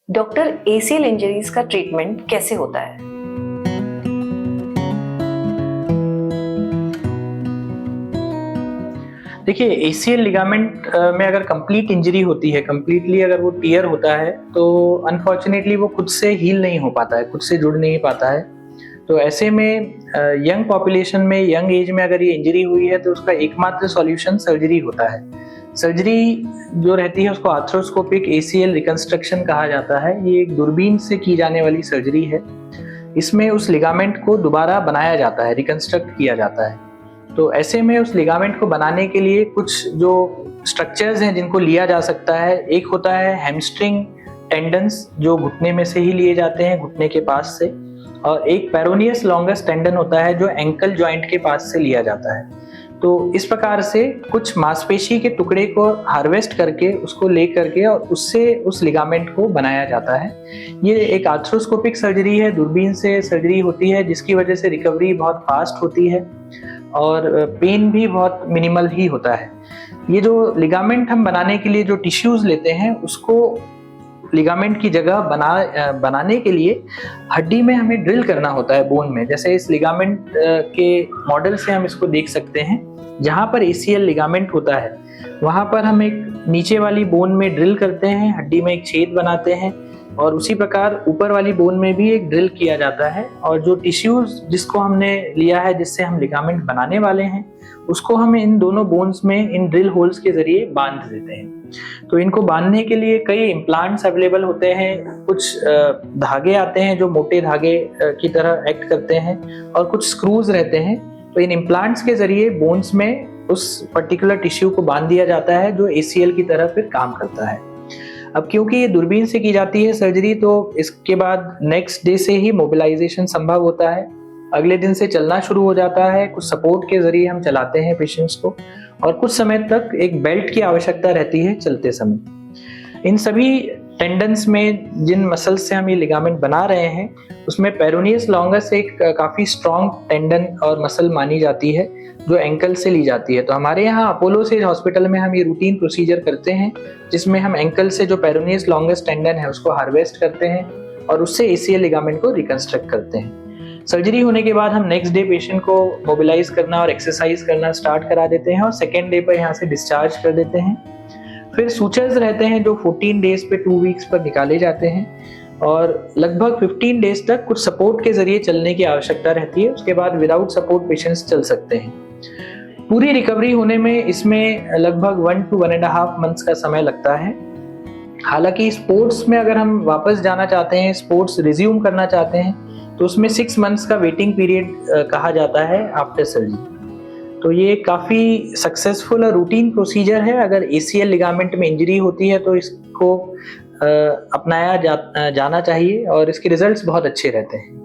Doctor, ACL injuries का treatment कैसे होता है? देखिए, ACL लिगामेंट में अगर कंप्लीट इंजरी होती है, कंप्लीटली अगर वो टियर होता है, तो अनफॉर्चुनेटली वो खुद से हील नहीं हो पाता है, खुद से जुड़ नहीं पाता है। तो ऐसे में यंग पॉपुलेशन में, यंग एज में अगर ये इंजरी हुई है तो उसका एकमात्र सॉल्यूशन सर्जरी होता है। सर्जरी जो रहती है उसको आर्थ्रोस्कोपिक ACL रिकंस्ट्रक्शन कहा जाता है। ये एक दूरबीन से की जाने वाली सर्जरी है। इसमें उस लिगामेंट को दोबारा बनाया जाता है, रिकंस्ट्रक्ट किया जाता है। तो ऐसे में उस लिगामेंट को बनाने के लिए कुछ जो स्ट्रक्चर्स हैं जिनको लिया जा सकता है, एक होता है हैमस्ट्रिंग टेंडन्स जो घुटने में से ही लिए जाते हैं, घुटने के पास से, और एक पेरोनियस लॉन्गस टेंडन होता है जो एंकल जॉइंट के पास से लिया जाता है। तो इस प्रकार से कुछ मांसपेशी के टुकड़े को हार्वेस्ट करके उसको ले करके और उससे उस लिगामेंट को बनाया जाता है। ये एक आर्थ्रोस्कोपिक सर्जरी है, दूरबीन से सर्जरी होती है, जिसकी वजह से रिकवरी बहुत फास्ट होती है और पेन भी बहुत मिनिमल ही होता है। ये जो लिगामेंट हम बनाने के लिए जो टिश्यूज लेते हैं, उसको लिगामेंट की जगह बनाने के लिए हड्डी में हमें ड्रिल करना होता है, बोन में। जैसे इस लिगामेंट के मॉडल से हम इसको देख सकते हैं, जहाँ पर ACL लिगामेंट होता है वहाँ पर हम एक नीचे वाली बोन में ड्रिल करते हैं, हड्डी में एक छेद बनाते हैं, और उसी प्रकार ऊपर वाली बोन में भी एक ड्रिल किया जाता है। और जो टिश्यूज जिसको हमने लिया है, जिससे हम लिगामेंट बनाने वाले हैं, उसको हम इन दोनों बोन्स में इन ड्रिल होल्स के जरिए बांध देते हैं। तो इनको बांधने के लिए कई इम्प्लांट्स अवेलेबल होते हैं। कुछ धागे आते हैं जो मोटे धागे की तरह एक्ट करते हैं, और कुछ स्क्रूज रहते हैं। तो इन इम्प्लांट्स के जरिए बोन्स में उस पर्टिकुलर टिश्यू को बांध दिया जाता है, जो ACL की तरह फिर काम करता है। अब क्योंकि ये दूरबीन से की जाती है सर्जरी, तो इसके बाद नेक्स्ट डे से ही मोबिलाइजेशन संभव होता है। अगले दिन से चलना शुरू हो जाता है। कुछ सपोर्ट के जरिए हम चलाते हैं पेशेंट्स को, और कुछ समय तक एक बेल्ट की आवश्यकता रहती है चलते समय। इन सभी टेंडन्स में जिन मसल्स से हम ये लिगामेंट बना रहे हैं, उसमें पेरोनियस लॉन्गस एक काफ़ी स्ट्रॉन्ग टेंडन और मसल मानी जाती है, जो एंकल से ली जाती है। तो हमारे यहाँ अपोलोसेज हॉस्पिटल में हम ये रूटीन प्रोसीजर करते हैं, जिसमें हम एंकल से जो पेरोनियस लॉन्गस टेंडन है उसको हार्वेस्ट करते हैं और उससे ACL लिगामेंट को रिकंस्ट्रक्ट करते हैं। सर्जरी होने के बाद हम नेक्स्ट डे पेशेंट को मोबिलाइज करना और एक्सरसाइज करना स्टार्ट करा देते हैं, और सेकेंड डे पर यहाँ से डिस्चार्ज कर देते हैं। फिर सूचर्स रहते हैं जो 14 डेज पे 2 वीक्स पर निकाले जाते हैं, और लगभग 15 डेज तक कुछ सपोर्ट के जरिए चलने की आवश्यकता रहती है। उसके बाद विदाउट सपोर्ट पेशेंट्स चल सकते हैं। पूरी रिकवरी होने में इसमें लगभग 1 to 1.5 मंथ्स का समय लगता है। हालांकि स्पोर्ट्स में अगर हम वापस जाना चाहते हैं, स्पोर्ट्स रिज्यूम करना चाहते हैं, तो उसमें 6 मंथ्स का वेटिंग पीरियड कहा जाता है आफ्टर सर्जरी। तो ये काफ़ी सक्सेसफुल और रूटीन प्रोसीजर है। अगर ACL लिगामेंट में इंजरी होती है तो इसको अपनाया जाना चाहिए, और इसके रिजल्ट्स बहुत अच्छे रहते हैं।